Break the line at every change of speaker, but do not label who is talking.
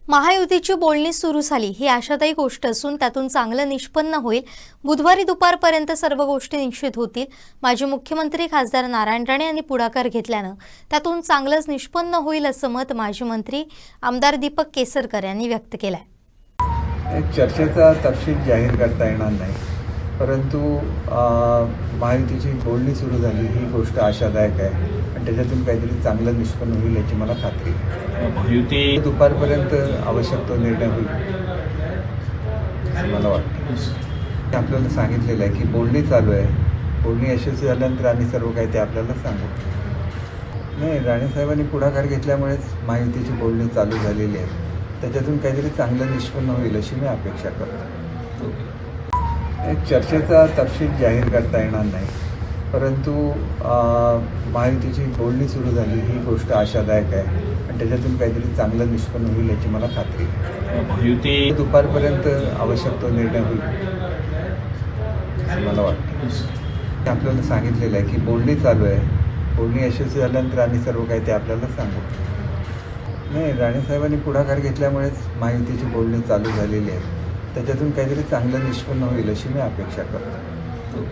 महायुतीची बोलणी सुरू झाली ही आशादायी गोष्ट असून त्यातून चांगलं निष्पन्न होईल। बुधवारी दुपारपर्यंत सर्व गोष्टी निश्चित होतील। माजी मुख्यमंत्री खासदार नारायण राणे यांनी पुढाकार घेतल्यानं त्यातून चांगलंच निष्पन्न होईल असं मत माजी मंत्री आमदार दीपक केसरकर यांनी व्यक्त केलंय।
चर्चेचा तपशील जाहीर करता येणार नाही, परंतु महायुतीची बोलणी सुरू झाली ही गोष्ट आशादायक आहे आणि त्याच्यातून काहीतरी चांगलं निष्पन्न होईल याची मला खात्री आहे।
महायुती
दुपारपर्यंत आवश्यक तो निर्णय होईल असं मला वाटतं। आपल्याला सांगितलेलं आहे की बोलणी चालू आहे, बोलणी यशस्वी झाल्यानंतर आम्ही सर्व काही ते आपल्याला सांगू। नाही, राणेसाहेबांनी पुढाकार घेतल्यामुळेच महायुतीची बोलणी चालू झालेली आहे, त्याच्यातून काहीतरी चांगलं निष्पन्न होईल अशी मी अपेक्षा करतो। चर्चेचा तपशील जाहीर करता येणार नाही, परंतु महायुतीची बोलणी सुरू झाली ही गोष्ट आशादायक आहे आणि त्याच्यातून काहीतरी चांगलं निष्पन्न होईल याची मला खात्री आहे।
महायुती
दुपारपर्यंत आवश्यक तो निर्णय होईल असं मला वाटतं। आपल्याला सांगितलेलं आहे की बोलणी चालू आहे, बोलणी यशस्वी झाल्यानंतर आम्ही सर्व काही ते आपल्याला सांगू। नाही, राणेसाहेबांनी पुढाकार घेतल्यामुळेच महायुतीची बोलणी चालू झालेली आहे, त्याच्यातून काहीतरी चांगलं निष्पन्न होईल अशी मी अपेक्षा करतो।